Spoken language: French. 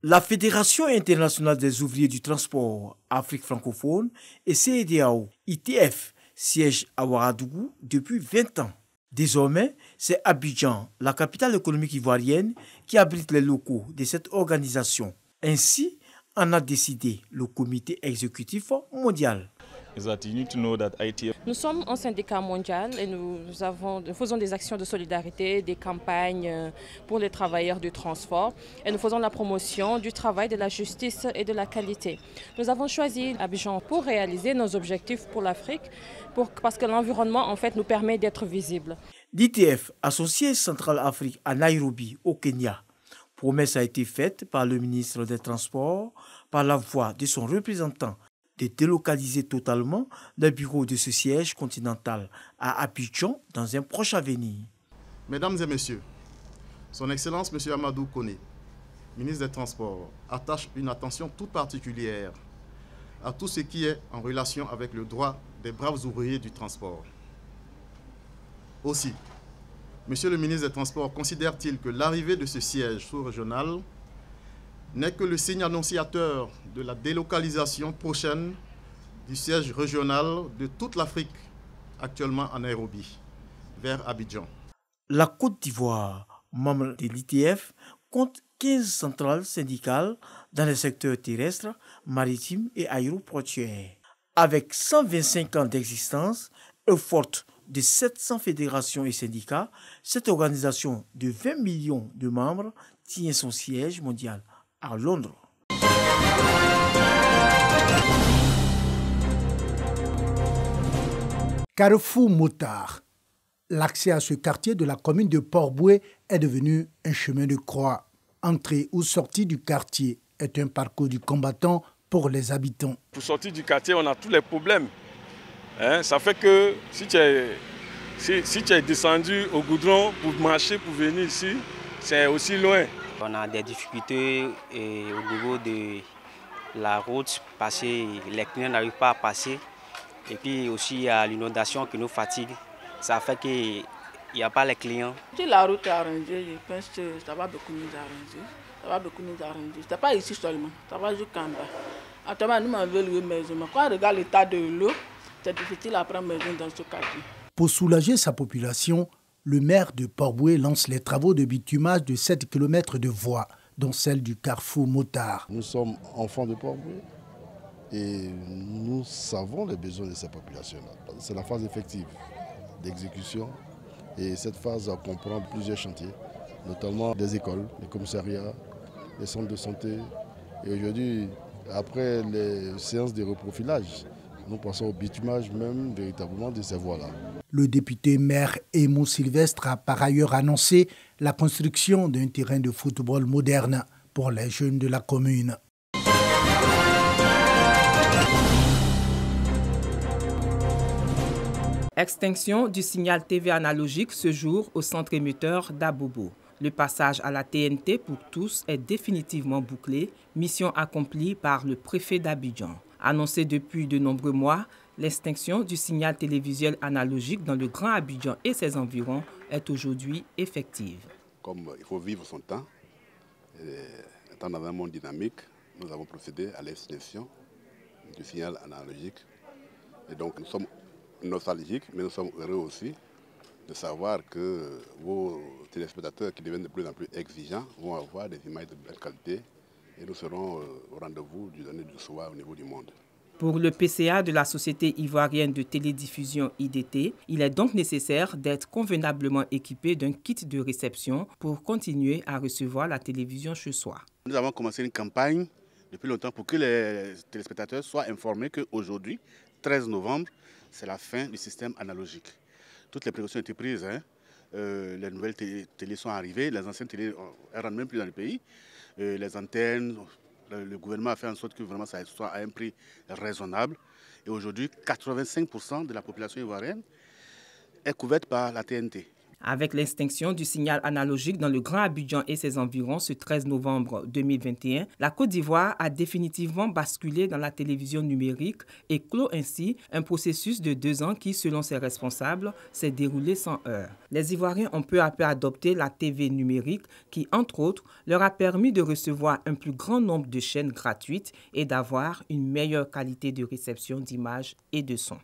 La Fédération internationale des ouvriers du transport Afrique francophone et CEDEAO, ITF, siège à Ouagadougou depuis 20 ans. Désormais, c'est Abidjan, la capitale économique ivoirienne, qui abrite les locaux de cette organisation. Ainsi, en a décidé le comité exécutif mondial. Nous sommes un syndicat mondial et nous faisons des actions de solidarité, des campagnes pour les travailleurs du transport et nous faisons la promotion du travail, de la justice et de la qualité. Nous avons choisi Abidjan pour réaliser nos objectifs pour l'Afrique parce que l'environnement en fait nous permet d'être visibles. L'ITF, associé Central Afrique à Nairobi, au Kenya. Promesse a été faite par le ministre des Transports par la voix de son représentant de délocaliser totalement le bureau de ce siège continental à Abidjan dans un proche avenir. Mesdames et messieurs, son Excellence M. Amadou Koné, ministre des Transports, attache une attention toute particulière à tout ce qui est en relation avec le droit des braves ouvriers du transport. Aussi, Monsieur le ministre des Transports considère-t-il que l'arrivée de ce siège sous-régional n'est que le signe annonciateur de la délocalisation prochaine du siège régional de toute l'Afrique, actuellement à Nairobi, vers Abidjan. La Côte d'Ivoire, membre de l'ITF, compte 15 centrales syndicales dans les secteurs terrestres, maritimes et aéroportuaires. Avec 125 ans d'existence et forte de 700 fédérations et syndicats, cette organisation de 20 millions de membres tient son siège mondial à Londres. Carrefour Motard. L'accès à ce quartier de la commune de Port-Bouët est devenu un chemin de croix. Entrée ou sortie du quartier est un parcours du combattant pour les habitants. Pour sortir du quartier, on a tous les problèmes. Ça fait que si tu es descendu au goudron pour marcher, pour venir ici, c'est aussi loin. On a des difficultés au niveau de la route parce que les clients n'arrivent pas à passer. Et puis aussi il y a l'inondation qui nous fatigue. Ça fait qu'il n'y a pas les clients. Si la route est arrangée, je pense que ça va beaucoup nous arranger. Ça va beaucoup nous arranger. Ce n'est pas ici seulement, ça va jusqu'en bas. Actuellement, nous m'avons loué une maison. Mais quand on regarde l'état de l'eau, c'est difficile à prendre maison dans ce quartier. Pour soulager sa population, le maire de Port-Bouët lance les travaux de bitumage de 7 km de voies, dont celle du Carrefour Motard. Nous sommes enfants de Port-Bouët et nous savons les besoins de cette population-là. C'est la phase effective d'exécution et cette phase comprend plusieurs chantiers, notamment des écoles, des commissariats, des centres de santé. Et aujourd'hui, après les séances de reprofilage, nous passons au bitumage même véritablement de ces voies-là. Le député maire Aimou Sylvestre a par ailleurs annoncé la construction d'un terrain de football moderne pour les jeunes de la commune. Extinction du signal TV analogique ce jour au centre émetteur d'Abobo. Le passage à la TNT pour tous est définitivement bouclé, mission accomplie par le préfet d'Abidjan. Annoncé depuis de nombreux mois, l'extinction du signal télévisuel analogique dans le Grand Abidjan et ses environs est aujourd'hui effective. Comme il faut vivre son temps, étant dans un monde dynamique, nous avons procédé à l'extinction du signal analogique. Et donc nous sommes nostalgiques, mais nous sommes heureux aussi de savoir que vos téléspectateurs qui deviennent de plus en plus exigeants vont avoir des images de belle qualité et nous serons au rendez-vous du donner du soir au niveau du monde. Pour le PCA de la Société ivoirienne de télédiffusion IDT, il est donc nécessaire d'être convenablement équipé d'un kit de réception pour continuer à recevoir la télévision chez soi. Nous avons commencé une campagne depuis longtemps pour que les téléspectateurs soient informés qu'aujourd'hui, 13 novembre, c'est la fin du système analogique. Toutes les précautions ont été prises. Les nouvelles télé sont arrivées, les anciennes télé ne rentrent même plus dans le pays. Les antennes, le gouvernement a fait en sorte que vraiment ça soit à un prix raisonnable. Et aujourd'hui, 85% de la population ivoirienne est couverte par la TNT. Avec l'extinction du signal analogique dans le Grand Abidjan et ses environs ce 13 novembre 2021, la Côte d'Ivoire a définitivement basculé dans la télévision numérique et clôt ainsi un processus de 2 ans qui, selon ses responsables, s'est déroulé sans heurts. Les Ivoiriens ont peu à peu adopté la TV numérique qui, entre autres, leur a permis de recevoir un plus grand nombre de chaînes gratuites et d'avoir une meilleure qualité de réception d'images et de son.